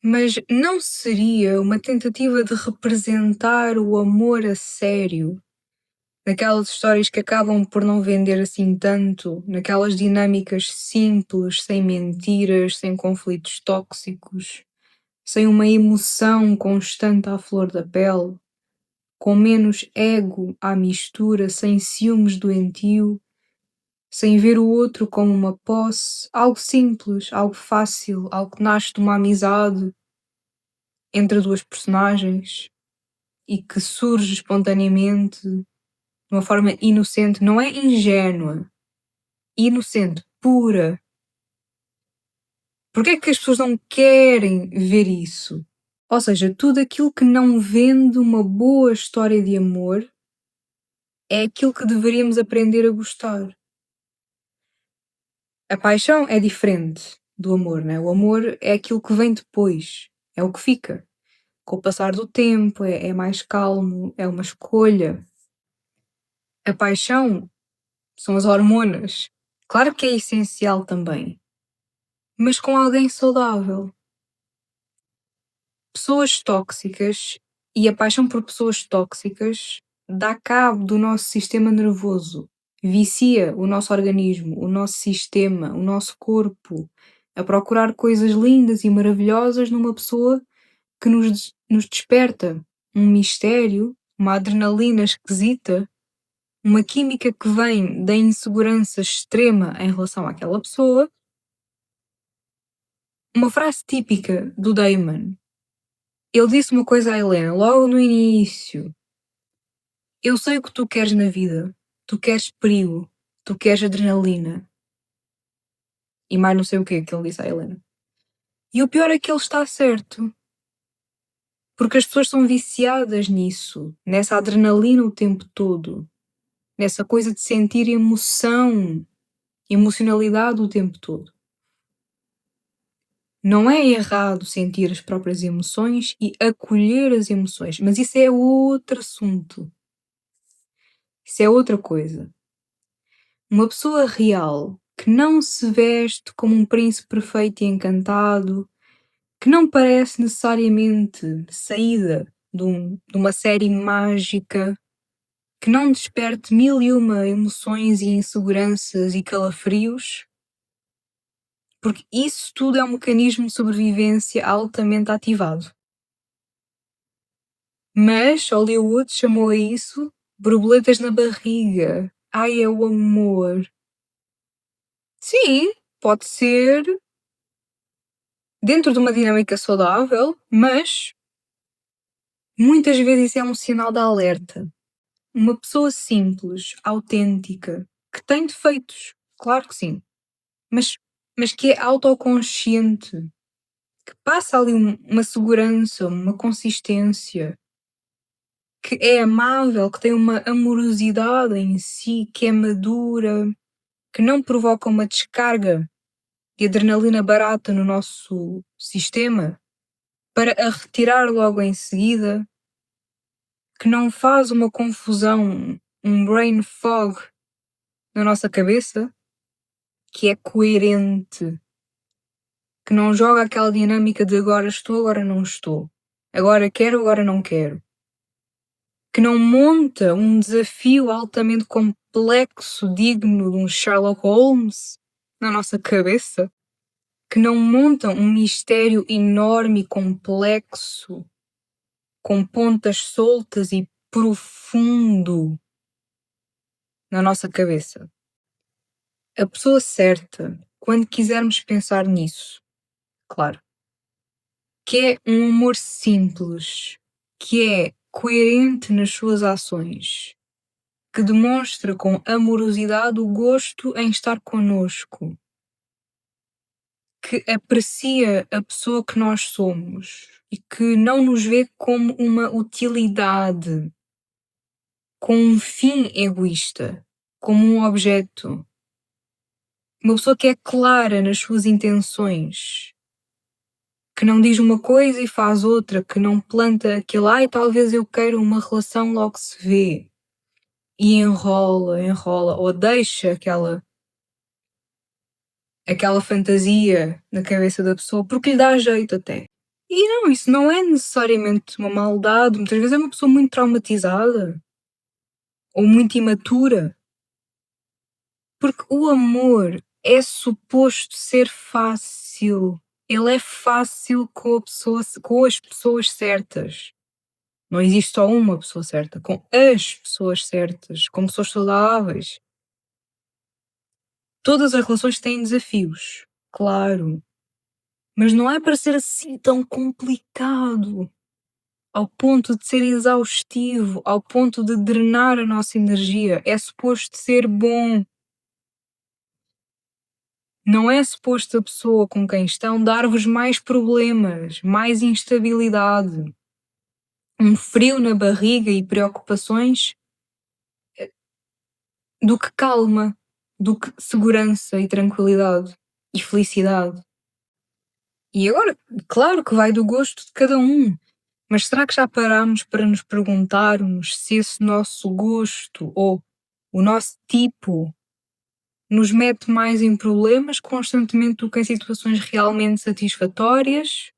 Mas não seria uma tentativa de representar o amor a sério, naquelas histórias que acabam por não vender assim tanto, naquelas dinâmicas simples, sem mentiras, sem conflitos tóxicos, sem uma emoção constante à flor da pele, com menos ego à mistura, sem ciúmes doentio, sem ver o outro como uma posse, algo simples, algo fácil, algo que nasce de uma amizade entre duas personagens e que surge espontaneamente de uma forma inocente, não é ingênua, inocente, pura. Porque é que as pessoas não querem ver isso? Ou seja, tudo aquilo que não vende uma boa história de amor é aquilo que deveríamos aprender a gostar. A paixão é diferente do amor, né? O amor é aquilo que vem depois, é o que fica. Com o passar do tempo, é mais calmo, é uma escolha. A paixão são as hormonas. Claro que é essencial também, mas com alguém saudável. Pessoas tóxicas e a paixão por pessoas tóxicas dá cabo do nosso sistema nervoso. vicia o nosso organismo, o nosso sistema, o nosso corpo a procurar coisas lindas e maravilhosas numa pessoa que nos desperta um mistério, uma adrenalina esquisita, uma química que vem da insegurança extrema em relação àquela pessoa. Uma frase típica do Damon. Ele disse uma coisa à Helena logo no início. Eu sei o que tu queres na vida. Tu queres perigo. Tu queres adrenalina. E mais não sei o que ele disse à Helena. E o pior é que ele está certo. Porque as pessoas são viciadas nisso. Nessa adrenalina o tempo todo. Nessa coisa de sentir emoção. Emocionalidade o tempo todo. Não é errado sentir as próprias emoções e acolher as emoções, mas isso é outro assunto. Isso é outra coisa. Uma pessoa real que não se veste como um príncipe perfeito e encantado, que não parece necessariamente saída de uma série mágica, que não desperte mil e uma emoções e inseguranças e calafrios, porque isso tudo é um mecanismo de sobrevivência altamente ativado. Mas Hollywood chamou a isso borboletas na barriga. Ai, é o amor. Sim, pode ser dentro de uma dinâmica saudável, mas muitas vezes isso é um sinal de alerta. Uma pessoa simples, autêntica, que tem defeitos, claro que sim, mas, mas que é autoconsciente, que passa ali uma segurança, uma consistência, que é amável, que tem uma amorosidade em si, que é madura, que não provoca uma descarga de adrenalina barata no nosso sistema para a retirar logo em seguida, que não faz uma confusão, um brain fog na nossa cabeça, que é coerente, que não joga aquela dinâmica de agora estou, agora não estou, agora quero, agora não quero, que não monta um desafio altamente complexo, digno de um Sherlock Holmes na nossa cabeça, que não monta um mistério enorme e complexo, com pontas soltas e profundo na nossa cabeça. A pessoa certa, quando quisermos pensar nisso, claro, que é um amor simples, que é coerente nas suas ações, que demonstra com amorosidade o gosto em estar connosco, que aprecia a pessoa que nós somos e que não nos vê como uma utilidade, como um fim egoísta, como um objeto. Uma pessoa que é clara nas suas intenções, que não diz uma coisa e faz outra, que não planta aquilo, ai, talvez eu queira uma relação, logo se vê. E enrola, enrola, ou deixa aquela fantasia na cabeça da pessoa, porque lhe dá jeito até. E não, isso não é necessariamente uma maldade, muitas vezes é uma pessoa muito traumatizada ou muito imatura. Porque o amor é suposto ser fácil. Ele é fácil com as pessoas certas. Não existe só uma pessoa certa, com as pessoas certas, com pessoas saudáveis. Todas as relações têm desafios, claro, mas não é para ser assim tão complicado, ao ponto de ser exaustivo, ao ponto de drenar a nossa energia. É suposto ser bom. Não é suposto a pessoa com quem estão dar-vos mais problemas, mais instabilidade, um frio na barriga e preocupações, do que calma, do que segurança e tranquilidade e felicidade. E agora, claro que vai do gosto de cada um, mas será que já parámos para nos perguntarmos se esse nosso gosto ou o nosso tipo nos mete mais em problemas constantemente do que em situações realmente satisfatórias?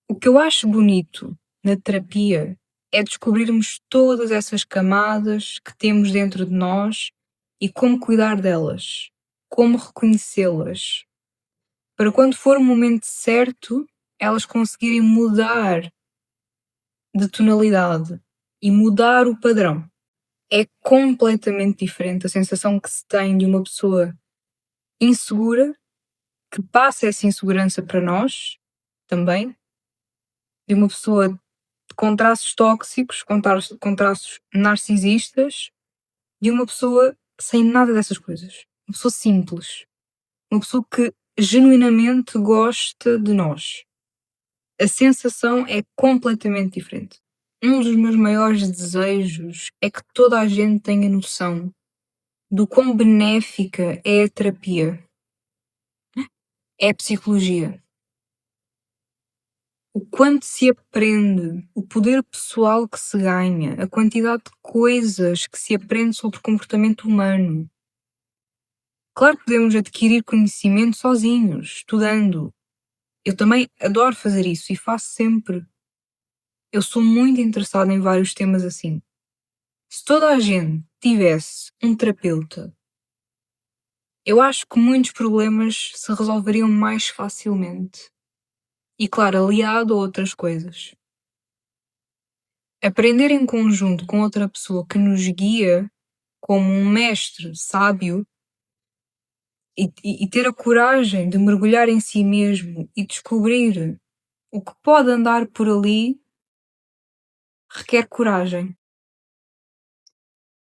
O que eu acho bonito na terapia é descobrirmos todas essas camadas que temos dentro de nós e como cuidar delas, como reconhecê-las, para quando for o momento certo, elas conseguirem mudar de tonalidade e mudar o padrão. É completamente diferente a sensação que se tem de uma pessoa insegura, que passa essa insegurança para nós também, de uma pessoa com traços tóxicos, com traços narcisistas, de uma pessoa sem nada dessas coisas. Uma pessoa simples. Uma pessoa que genuinamente gosta de nós. A sensação é completamente diferente. Um dos meus maiores desejos é que toda a gente tenha noção do quão benéfica é a terapia, é a psicologia. O quanto se aprende, o poder pessoal que se ganha, a quantidade de coisas que se aprende sobre o comportamento humano. Claro que podemos adquirir conhecimento sozinhos, estudando. Eu também adoro fazer isso e faço sempre. Eu sou muito interessada em vários temas assim. Se toda a gente tivesse um terapeuta, eu acho que muitos problemas se resolveriam mais facilmente. E claro, aliado a outras coisas. Aprender em conjunto com outra pessoa que nos guia como um mestre sábio e ter a coragem de mergulhar em si mesmo e descobrir o que pode andar por ali requer coragem.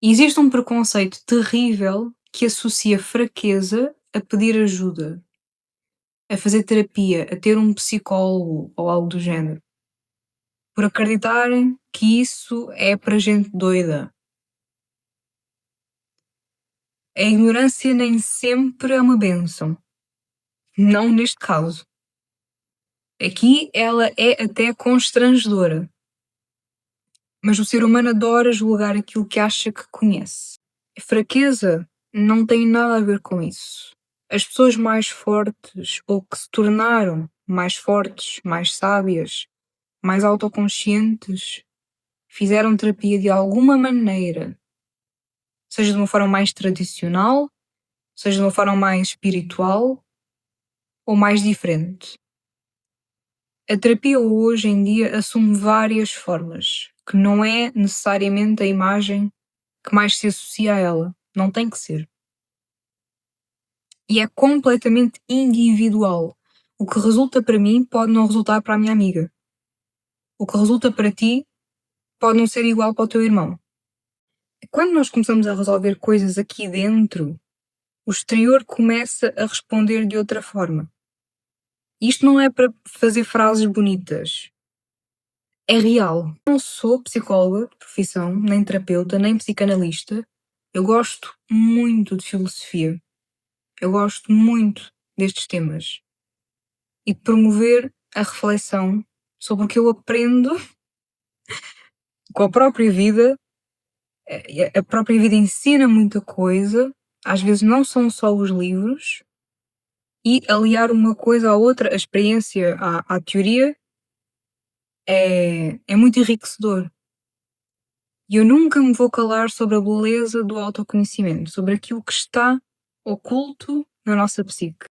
E existe um preconceito terrível que associa fraqueza a pedir ajuda, a fazer terapia, a ter um psicólogo ou algo do género. Por acreditarem que isso é para gente doida. A ignorância nem sempre é uma bênção. Não neste caso. Aqui ela é até constrangedora. Mas o ser humano adora julgar aquilo que acha que conhece. A fraqueza não tem nada a ver com isso. As pessoas mais fortes ou que se tornaram mais fortes, mais sábias, mais autoconscientes, fizeram terapia de alguma maneira, seja de uma forma mais tradicional, seja de uma forma mais espiritual ou mais diferente. A terapia hoje em dia assume várias formas, que não é necessariamente a imagem que mais se associa a ela. Não tem que ser. E é completamente individual. O que resulta para mim pode não resultar para a minha amiga. O que resulta para ti pode não ser igual para o teu irmão. Quando nós começamos a resolver coisas aqui dentro, o exterior começa a responder de outra forma. Isto não é para fazer frases bonitas. É real. Não sou psicóloga de profissão, nem terapeuta, nem psicanalista. Eu gosto muito de filosofia. Eu gosto muito destes temas. E de promover a reflexão sobre o que eu aprendo com a própria vida. A própria vida ensina muita coisa. Às vezes não são só os livros. E aliar uma coisa à outra, a experiência à teoria, é muito enriquecedor. E eu nunca me vou calar sobre a beleza do autoconhecimento, sobre aquilo que está oculto na nossa psique.